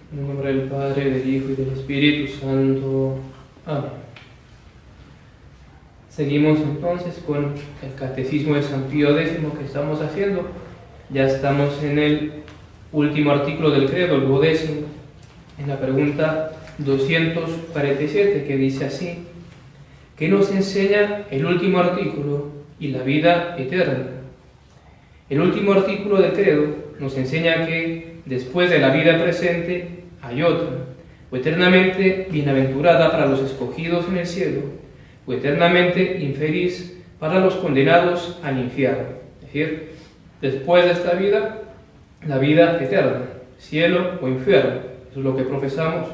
En el nombre del Padre, del Hijo y del Espíritu Santo. Amén. Seguimos entonces con el Catecismo de San Pío X que estamos haciendo. Ya estamos en el último artículo del credo, el 12º, en la pregunta 247, que dice así: ¿qué nos enseña el último artículo y la vida eterna? El último artículo del credo nos enseña que después de la vida presente hay otra, o eternamente bienaventurada para los escogidos en el cielo, o eternamente infeliz para los condenados al infierno. Es decir, después de esta vida, la vida eterna, cielo o infierno. Eso es lo que profesamos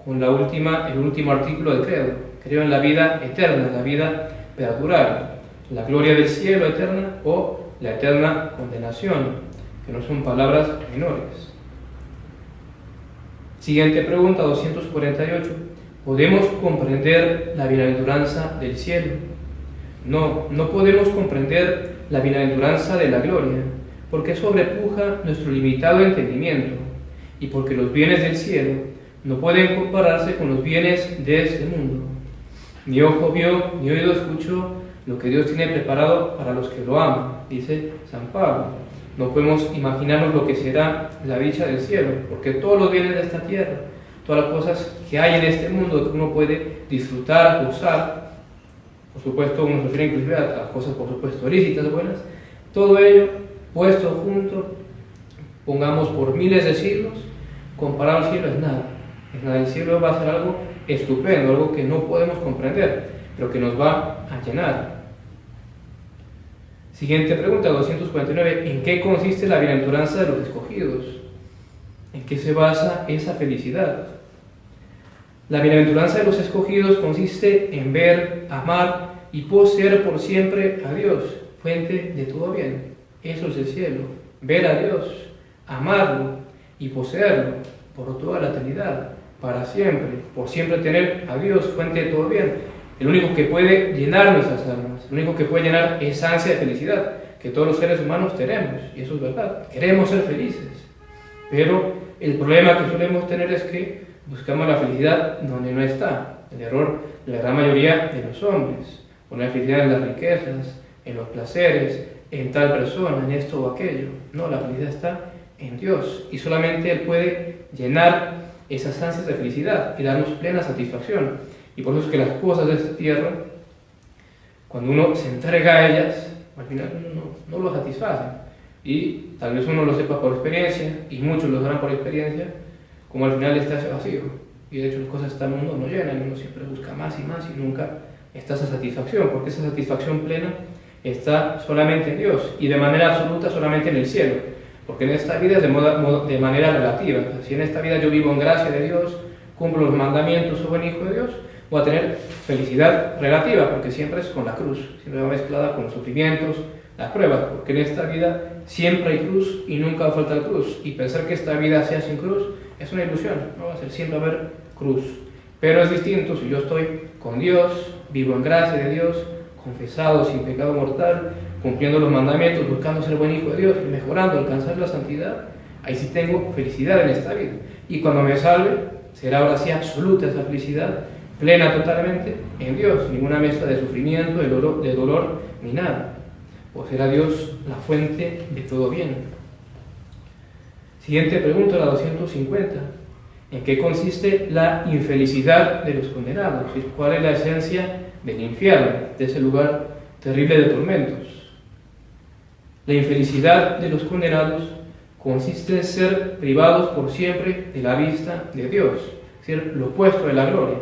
con el último artículo del credo. Creo en la vida eterna, la vida perdurable, la gloria del cielo eterna o la eterna condenación, que no son palabras menores. Siguiente pregunta, 248. ¿Podemos comprender la bienaventuranza del cielo? No podemos comprender la bienaventuranza de la gloria, porque sobrepuja nuestro limitado entendimiento, y porque los bienes del cielo no pueden compararse con los bienes de este mundo. Ni ojo vio, ni oído escuchó lo que Dios tiene preparado para los que lo aman, dice San Pablo. No podemos imaginarnos lo que será la dicha del cielo, porque todos los bienes de esta tierra, todas las cosas que hay en este mundo que uno puede disfrutar, gozar, por supuesto uno se refiere inclusive a las cosas por supuesto lícitas, buenas, todo ello puesto junto, pongamos por miles de siglos, comparado al cielo es nada. El cielo va a ser algo estupendo, algo que no podemos comprender, pero que nos va a llenar. Siguiente pregunta, 249. ¿En qué consiste la bienaventuranza de los escogidos? ¿En qué se basa esa felicidad? La bienaventuranza de los escogidos consiste en ver, amar y poseer por siempre a Dios, fuente de todo bien. Eso es el cielo, ver a Dios, amarlo y poseerlo por toda la eternidad, para siempre, por siempre tener a Dios, fuente de todo bien. El único que puede llenar nuestras almas, el único que puede llenar esa ansia de felicidad que todos los seres humanos tenemos, y eso es verdad, queremos ser felices, pero el problema que solemos tener es que buscamos la felicidad donde no está. El error de la gran mayoría de los hombres, poner felicidad en las riquezas, en los placeres, en tal persona, en esto o aquello. No, la felicidad está en Dios, y solamente Él puede llenar esas ansias de felicidad y darnos plena satisfacción. Y por eso es que las cosas de esta tierra, cuando uno se entrega a ellas, al final no lo satisfacen. Y tal vez uno lo sepa por experiencia, y muchos lo sabrán por experiencia, como al final está ese vacío. Y de hecho las cosas de este mundo no llenan, y uno siempre busca más y nunca está esa satisfacción, porque esa satisfacción plena está solamente en Dios, y de manera absoluta solamente en el cielo. Porque en esta vida es de manera relativa. Si en esta vida yo vivo en gracia de Dios, cumplo los mandamientos, soy buen hijo de Dios, voy a tener felicidad relativa, porque siempre es con la cruz, siempre va mezclada con los sufrimientos, las pruebas, porque en esta vida siempre hay cruz y nunca va a faltar cruz, y pensar que esta vida sea sin cruz es una ilusión, no va a ser, siempre va a haber cruz. Pero es distinto si yo estoy con Dios, vivo en gracia de Dios, confesado, sin pecado mortal, cumpliendo los mandamientos, buscando ser buen hijo de Dios y mejorando, alcanzar la santidad. Ahí sí tengo felicidad en esta vida, y cuando me salve será ahora sí absoluta esa felicidad, plena totalmente en Dios, ninguna mezcla de sufrimiento, de dolor ni nada, pues será Dios la fuente de todo bien. Siguiente pregunta, la 250. ¿En qué consiste la infelicidad de los condenados? ¿Cuál es la esencia del infierno, de ese lugar terrible de tormentos? La infelicidad de los condenados consiste en ser privados por siempre de la vista de Dios, es decir, lo opuesto de la gloria.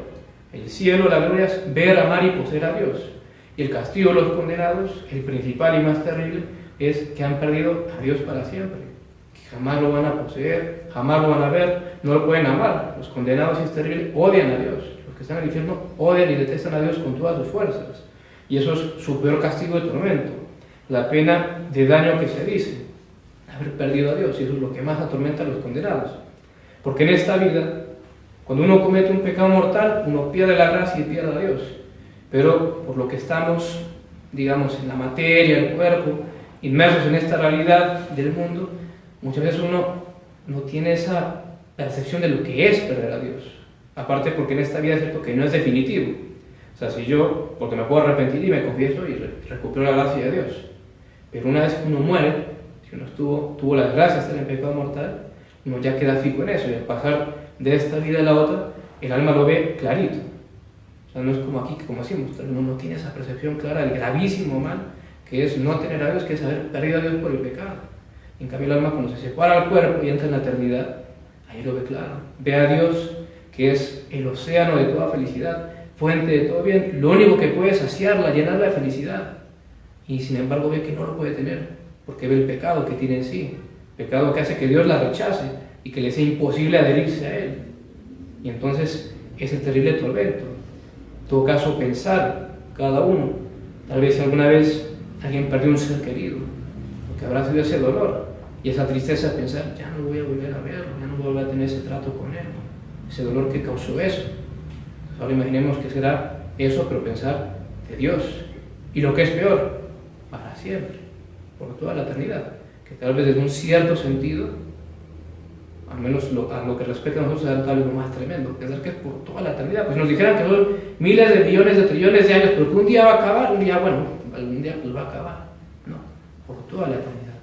El cielo, la gloria es ver, amar y poseer a Dios. Y el castigo de los condenados, el principal y más terrible, es que han perdido a Dios para siempre. Que jamás lo van a poseer, jamás lo van a ver, no lo pueden amar. Los condenados, si es terrible, odian a Dios. Los que están en el infierno odian y detestan a Dios con todas sus fuerzas. Y eso es su peor castigo de tormento. La pena de daño que se dice, haber perdido a Dios. Y eso es lo que más atormenta a los condenados. Porque en esta vida, cuando uno comete un pecado mortal, uno pierde la gracia y pierde a Dios. Pero por lo que estamos, digamos, en la materia, el cuerpo, inmersos en esta realidad del mundo, muchas veces uno no tiene esa percepción de lo que es perder a Dios. Aparte porque en esta vida es cierto que no es definitivo. O sea, si yo, porque me puedo arrepentir y me confieso y recupero la gracia de Dios. Pero una vez que uno muere, si uno tuvo la desgracia de estar en pecado mortal, uno ya queda fijo en eso. Y al pasar de esta vida a la otra, el alma lo ve clarito. O sea, no es como aquí, que como decimos, uno no tiene esa percepción clara del gravísimo mal que es no tener a Dios, que es haber perdido a Dios por el pecado. En cambio, el alma, cuando se separa del cuerpo y entra en la eternidad, ahí lo ve claro. Ve a Dios, que es el océano de toda felicidad, fuente de todo bien, lo único que puede saciarla, llenarla de felicidad. Y sin embargo ve que no lo puede tener, porque ve el pecado que tiene en sí, pecado que hace que Dios la rechace y que le sea imposible adherirse a Él. Y entonces ese terrible tormento. En todo caso, pensar cada uno, tal vez alguna vez alguien perdió un ser querido, lo que habrá sido ese dolor y esa tristeza de pensar, ya no voy a volver a verlo, ya no voy a volver a tener ese trato con Él, ese dolor que causó eso. Ahora imaginemos que será eso, pero pensar de Dios. Y lo que es peor, para siempre, por toda la eternidad. Que tal vez desde un cierto sentido, al menos a lo que respecta a nosotros, será tal vez lo más tremendo. Pensar que es por toda la eternidad. Pues nos dijeran que son miles de millones de trillones de años, pero que un día va a acabar, un día, bueno, algún día pues va a acabar. No, por toda la eternidad.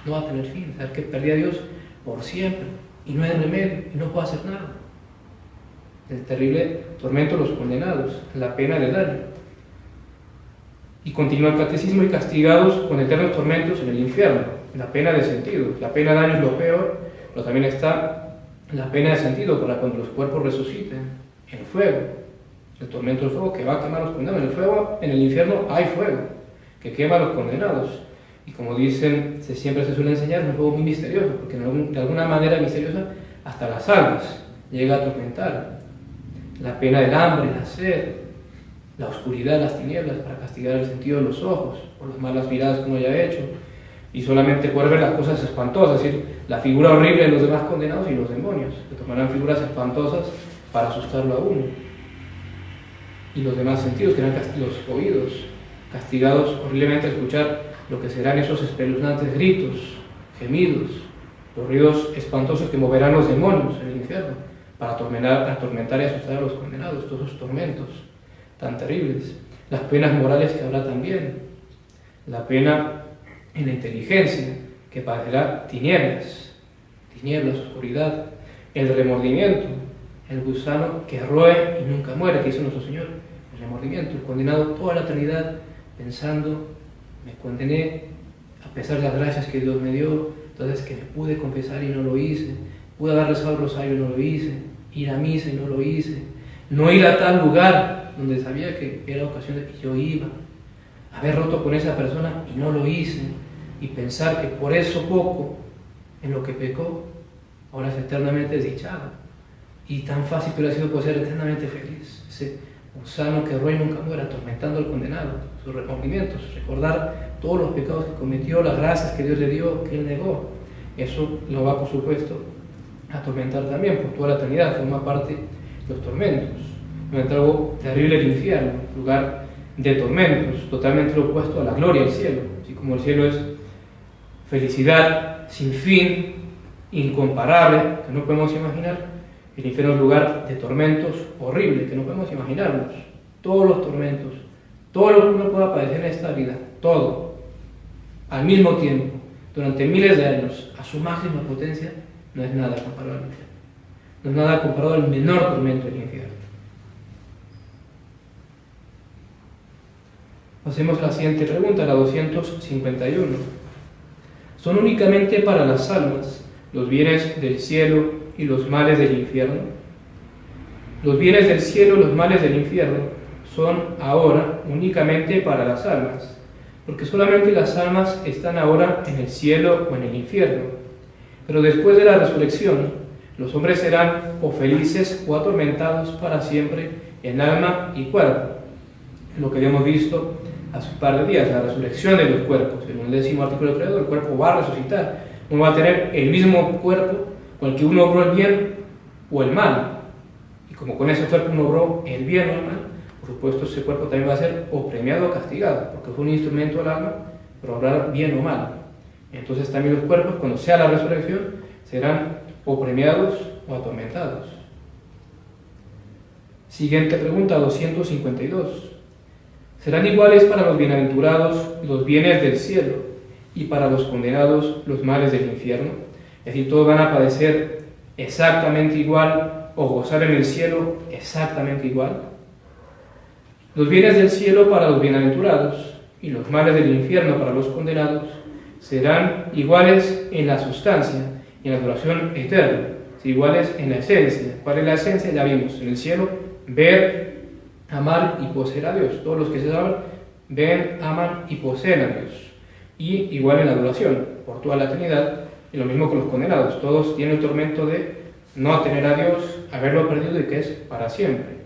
No va a tener fin. Saber que perdí a Dios por siempre. Y no hay remedio, y no puedo hacer nada. El terrible tormento de los condenados, la pena de daño. Y continúa el catecismo: y castigados con eternos tormentos en el infierno. La pena de sentido. La pena de daño es lo peor, pero también está la pena de sentido para cuando los cuerpos resuciten. El fuego, el tormento del fuego que va a quemar a los condenados. En el fuego, en el infierno hay fuego que quema a los condenados. Y como dicen, siempre se suele enseñar, es un fuego muy misterioso, porque de alguna manera misteriosa hasta las almas llega a atormentar. La pena del hambre, la sed, la oscuridad, las tinieblas, para castigar el sentido de los ojos, por las malas miradas que uno haya hecho, y solamente poder ver las cosas espantosas, es decir, la figura horrible de los demás condenados y los demonios, que tomarán figuras espantosas para asustarlo a uno. Y los demás sentidos, que eran los oídos, castigados horriblemente a escuchar lo que serán esos espeluznantes gritos, gemidos, los ruidos espantosos que moverán los demonios en el infierno, para atormentar y asustar a los condenados, todos esos tormentos tan terribles. Las penas morales que habrá también, la pena en la inteligencia, que padecerá tinieblas, oscuridad, el remordimiento, el gusano que roe y nunca muere, que hizo nuestro Señor, el remordimiento, el condenado toda la eternidad pensando, me condené a pesar de las gracias que Dios me dio, entonces que me pude confesar y no lo hice, pude haber rezado el rosario y no lo hice, ir a misa y no lo hice, no ir a tal lugar donde sabía que era ocasión de que yo iba, haber roto con esa persona y no lo hice, y pensar que por eso poco en lo que pecó, ahora es eternamente desdichado, y tan fácil que hubiera sido poder ser eternamente feliz. Ese gusano que roe y nunca muere, atormentando al condenado, sus remordimientos, recordar todos los pecados que cometió, las gracias que Dios le dio, que él negó, eso lo va, por supuesto, a atormentar también por toda la eternidad, forma parte de los tormentos. Algo terrible, el infierno, lugar de tormentos, totalmente lo opuesto a la gloria del cielo. Así como el cielo es felicidad sin fin, incomparable, que no podemos imaginar, el infierno es lugar de tormentos horrible, que no podemos imaginarnos. Todos los tormentos, todo lo que uno pueda padecer en esta vida, todo, al mismo tiempo, durante miles de años, a su máxima potencia, no es nada comparado al infierno. No es nada comparado al menor tormento del infierno. Hacemos la siguiente pregunta, la 251. ¿Son únicamente para las almas los bienes del cielo y los males del infierno? Los bienes del cielo y los males del infierno son ahora únicamente para las almas, porque solamente las almas están ahora en el cielo o en el infierno. Pero después de la resurrección, los hombres serán o felices o atormentados para siempre en alma y cuerpo. Lo que habíamos visto hace un par de días, la resurrección de los cuerpos. En el 10º artículo del Creador, el cuerpo va a resucitar. Uno va a tener el mismo cuerpo con el que uno obró el bien o el mal. Y como con ese cuerpo uno obró el bien o el mal, por supuesto ese cuerpo también va a ser o premiado o castigado, porque fue un instrumento del alma para obrar bien o mal. Entonces también los cuerpos, cuando sea la resurrección, serán o premiados o atormentados. Siguiente pregunta, 252. ¿Serán iguales para los bienaventurados los bienes del cielo y para los condenados los males del infierno? Es decir, todos van a padecer exactamente igual o gozar en el cielo exactamente igual. Los bienes del cielo para los bienaventurados y los males del infierno para los condenados serán iguales en la sustancia y en la duración eterna, iguales en la esencia. ¿Cuál es la esencia? Ya vimos, en el cielo, ver, amar y poseer a Dios. Todos los que se salvan ven, aman y poseen a Dios. Y igual en la duración, por toda la eternidad, y lo mismo con los condenados. Todos tienen el tormento de no tener a Dios, haberlo perdido y que es para siempre.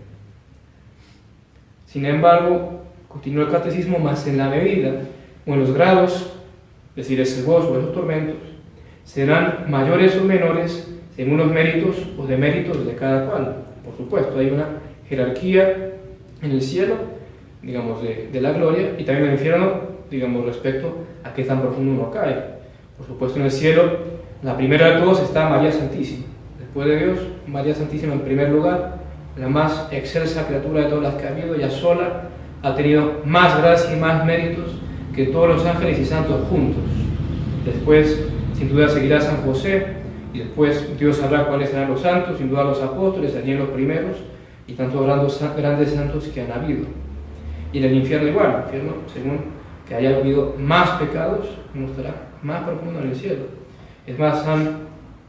Sin embargo, continúa el catecismo, más en la medida o en los grados, es decir, ese gozo o esos tormentos, serán mayores o menores según los méritos o deméritos de cada cual. Por supuesto, hay una jerarquía en el cielo, digamos, de la gloria, y también en el infierno, digamos, respecto a qué tan profundo uno cae. Por supuesto, en el cielo, la primera de todos está María Santísima. Después de Dios, María Santísima en primer lugar, la más excelsa criatura de todas las que ha habido, ella sola ha tenido más gracia y más méritos que todos los ángeles y santos juntos. Después, sin duda, seguirá San José, y después Dios sabrá cuáles serán los santos, sin duda los apóstoles, serían los primeros, y tantos grandes santos que han habido. Y en el infierno igual, el infierno, según que haya habido más pecados, no estará más profundo en el cielo. Es más, San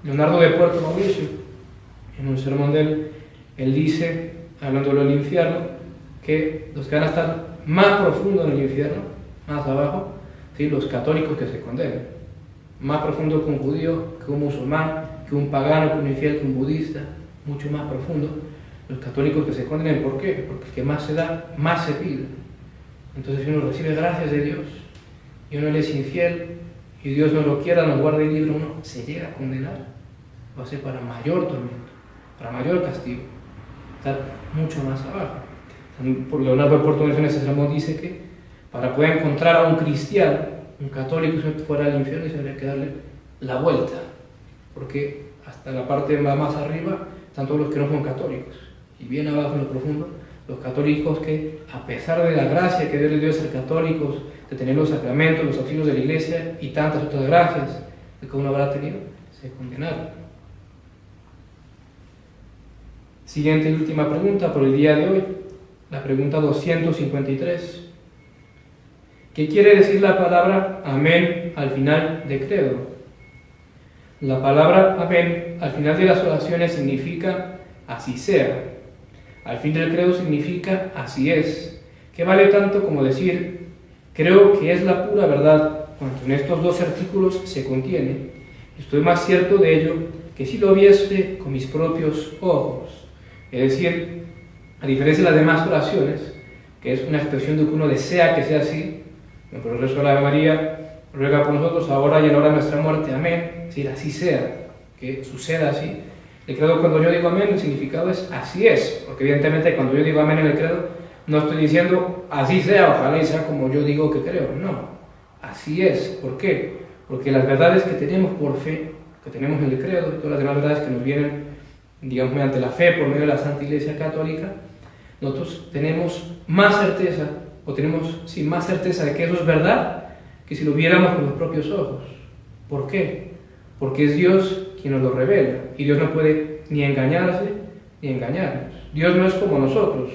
Leonardo de Puerto Mauricio, en un sermón de él dice, hablándolo del infierno, que los que van a estar más profundo en el infierno, más abajo, ¿sí? Los católicos que se condenen. Más profundo que un judío, que un musulmán, que un pagano, que un infiel, que un budista, mucho más profundo. Los católicos que se condenen, ¿por qué? Porque el que más se da, más se pide. Entonces, si uno recibe gracias de Dios y uno le es infiel y Dios no lo quiera, nos guarde libre, uno se llega a condenar. Va a ser para mayor tormento, para mayor castigo, estar mucho más abajo. Por Leonardo de Puerto en ese sermón dice que para poder encontrar a un cristiano, un católico, si fuera al infierno, y se habría que darle la vuelta, porque hasta la parte más arriba están todos los que no son católicos, y bien abajo en lo profundo, los católicos que, a pesar de la gracia que Dios les dio de ser católicos, de tener los sacramentos, los auxilios de la iglesia y tantas otras gracias que uno habrá tenido, se condenaron. Siguiente y última pregunta por el día de hoy, la pregunta 253. ¿Qué quiere decir la palabra amén al final de credo? La palabra amén al final de las oraciones significa así sea. Al fin del credo significa así es, que vale tanto como decir creo que es la pura verdad cuanto en estos dos artículos se contiene. Estoy más cierto de ello que si lo viese con mis propios ojos. Es decir, a diferencia de las demás oraciones, que es una expresión de que uno desea que sea así, por el rezo de la Ave María, ruega por nosotros ahora y en la hora de nuestra muerte, amén, es decir, así sea, que suceda así. El credo, cuando yo digo amén, el significado es así es, porque evidentemente cuando yo digo amén en el credo, no estoy diciendo así sea, ojalá y sea como yo digo que creo, no, así es. ¿Por qué? Porque las verdades que tenemos por fe, que tenemos en el credo, y todas las demás verdades que nos vienen, digamos, mediante la fe por medio de la Santa Iglesia Católica, nosotros tenemos más certeza, o tenemos más certeza de que eso es verdad, que si lo viéramos con los propios ojos. ¿Por qué? Porque es Dios quien nos lo revela, y Dios no puede ni engañarse ni engañarnos. Dios no es como nosotros.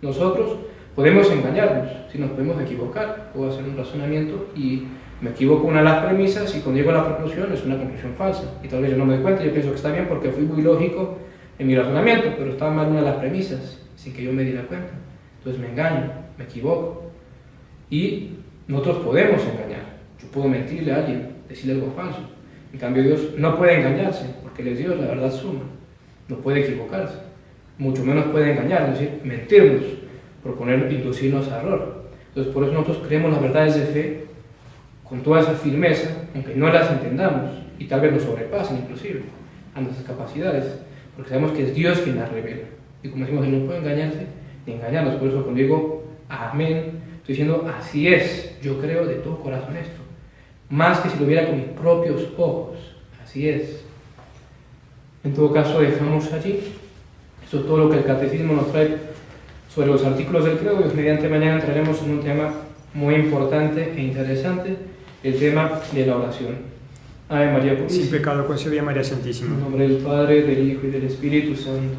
Nosotros podemos engañarnos, si nos podemos equivocar. Puedo hacer un razonamiento y me equivoco en una de las premisas, y cuando llego a la conclusión es una conclusión falsa, y tal vez yo no me doy cuenta, yo pienso que está bien porque fui muy lógico en mi razonamiento, pero estaba mal una de las premisas, sin que yo me diera cuenta. Entonces me engaño, me equivoco, y nosotros podemos engañar. Yo puedo mentirle a alguien, decirle algo falso. En cambio, Dios no puede engañarse, porque Él es Dios, la verdad suma. No puede equivocarse, mucho menos puede engañarnos, es decir, mentirnos, inducirnos a error. Entonces, por eso nosotros creemos las verdades de fe con toda esa firmeza, aunque no las entendamos, y tal vez nos sobrepasen inclusive a nuestras capacidades, porque sabemos que es Dios quien las revela. Y como decimos, Él no puede engañarse ni engañarnos. Por eso cuando digo amén, estoy diciendo así es, yo creo de todo corazón esto. Más que si lo viera con mis propios ojos, así es. En todo caso, dejamos allí. Esto es todo lo que el catecismo nos trae sobre los artículos del credo. Y mediante mañana entraremos en un tema muy importante e interesante, el tema de la oración. Ave María Purísima. Sin pecado concebida María Santísima. En nombre del Padre, del Hijo y del Espíritu Santo.